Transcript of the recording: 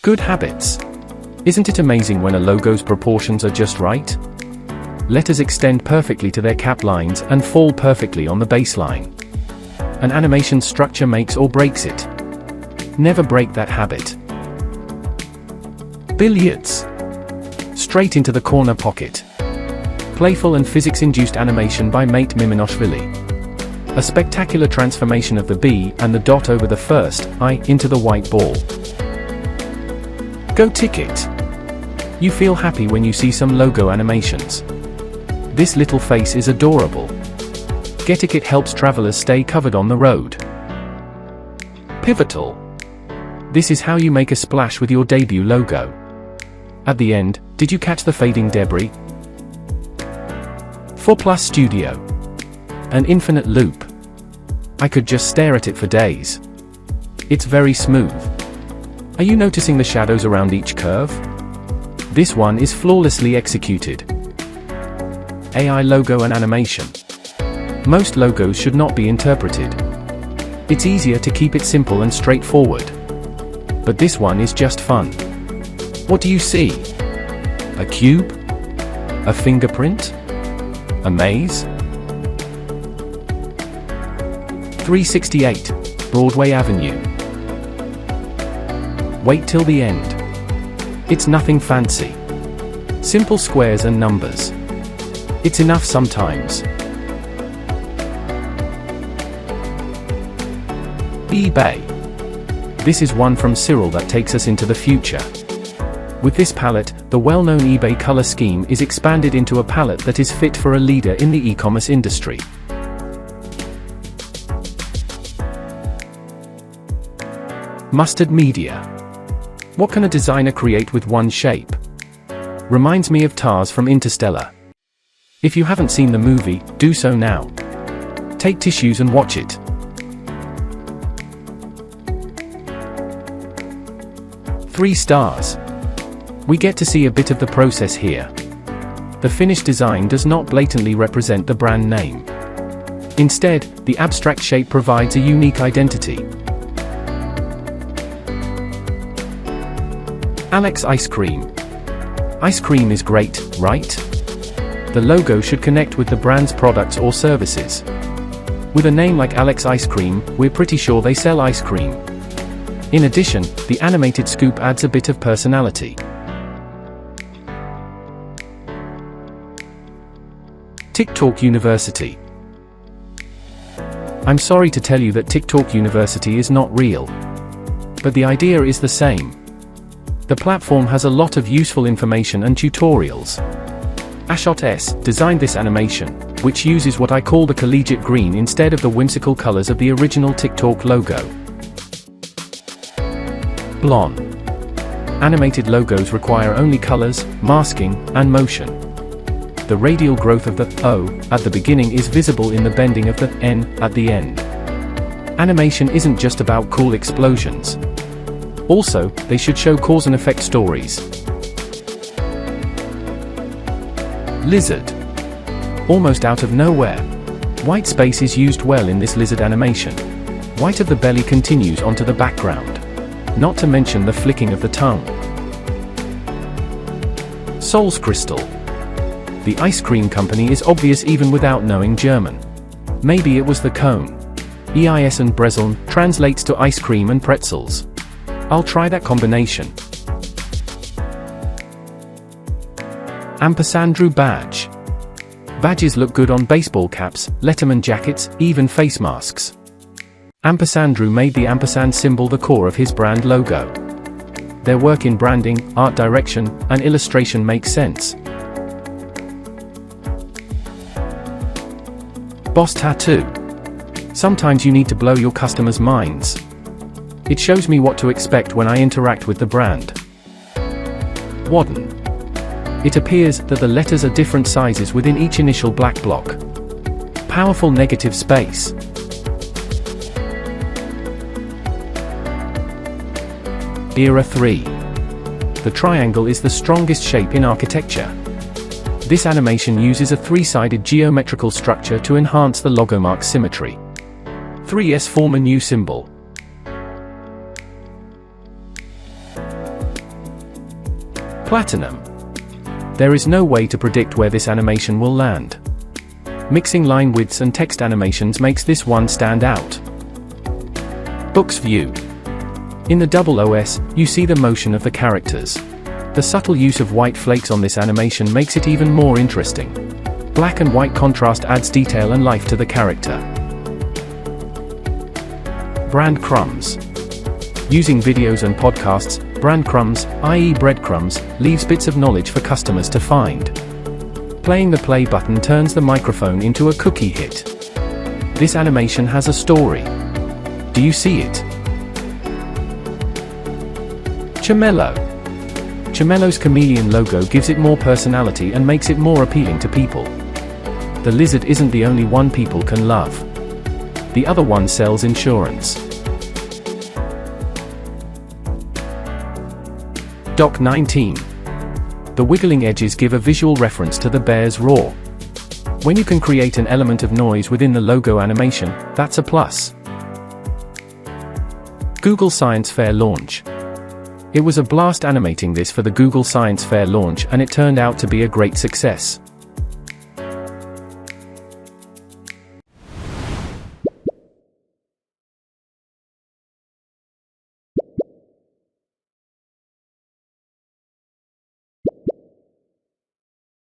Good habits. Isn't it amazing when a logo's proportions are just right? Letters extend perfectly to their cap lines and fall perfectly on the baseline. An animation's structure makes or breaks it. Never break that habit. Billiards. Straight into the corner pocket. Playful and physics-induced animation by Mate Miminoshvili. A spectacular transformation of the B and the dot over the first I into the white ball. Go ticket. You feel happy when you see some logo animations. This little face is adorable. Get-ticket helps travelers stay covered on the road. Pivotal. This is how you make a splash with your debut logo. At the end, did you catch the fading debris? 4+ Studio. An infinite loop. I could just stare at it for days. It's very smooth. Are you noticing the shadows around each curve? This one is flawlessly executed. AI logo and animation. Most logos should not be interpreted. It's easier to keep it simple and straightforward. But this one is just fun. What do you see? A cube? A fingerprint? A maze? 368, Broadway Avenue. Wait till the end. It's nothing fancy. Simple squares and numbers. It's enough sometimes. eBay. This is one from Cyril that takes us into the future. With this palette, the well-known eBay color scheme is expanded into a palette that is fit for a leader in the e-commerce industry. Mustard media. What can a designer create with one shape? Reminds me of Tars from Interstellar. If you haven't seen the movie, do so now. Take tissues and watch it. Three stars. We get to see a bit of the process here. The finished design does not blatantly represent the brand name. Instead, the abstract shape provides a unique identity. Alex Ice Cream. Ice cream is great, right? The logo should connect with the brand's products or services. With a name like Alex Ice Cream, we're pretty sure they sell ice cream. In addition, the animated scoop adds a bit of personality. TikTok University. I'm sorry to tell you that TikTok University is not real. But the idea is the same. The platform has a lot of useful information and tutorials. Ashot S. designed this animation, which uses what I call the collegiate green instead of the whimsical colors of the original TikTok logo. Blon. Animated logos require only colors, masking, and motion. The radial growth of the O at the beginning is visible in the bending of the N at the end. Animation isn't just about cool explosions. Also, they should show cause and effect stories. Lizard. Almost out of nowhere. White space is used well in this lizard animation. White of the belly continues onto the background. Not to mention the flicking of the tongue. Sol's Crystal. The ice cream company is obvious even without knowing German. Maybe it was the cone. EIS and Brezeln translates to ice cream and pretzels. I'll try that combination. Ampersandrew badge. Badges look good on baseball caps, Letterman jackets, even face masks. Ampersandrew made the ampersand symbol the core of his brand logo. Their work in branding, art direction, and illustration makes sense. Boss Tattoo. Sometimes you need to blow your customers' minds. It shows me what to expect when I interact with the brand. Wadden. It appears that the letters are different sizes within each initial black block. Powerful negative space. Era 3. The triangle is the strongest shape in architecture. This animation uses a three-sided geometrical structure to enhance the logomark symmetry. 3S form a new symbol. Platinum. There is no way to predict where this animation will land. Mixing line widths and text animations makes this one stand out. Books View. In the double OS, you see the motion of the characters. The subtle use of white flakes on this animation makes it even more interesting. Black and white contrast adds detail and life to the character. Brand crumbs. Using videos and podcasts, brand crumbs, i.e. breadcrumbs, leaves bits of knowledge for customers to find. Playing the play button turns the microphone into a cookie hit. This animation has a story. Do you see it? Chamello. Chamello's chameleon logo gives it more personality and makes it more appealing to people. The lizard isn't the only one people can love. The other one sells insurance. Doc 19. The wiggling edges give a visual reference to the bear's roar. When you can create an element of noise within the logo animation, that's a plus. Google Science Fair launch. It was a blast animating this for the Google Science Fair launch, and it turned out to be a great success.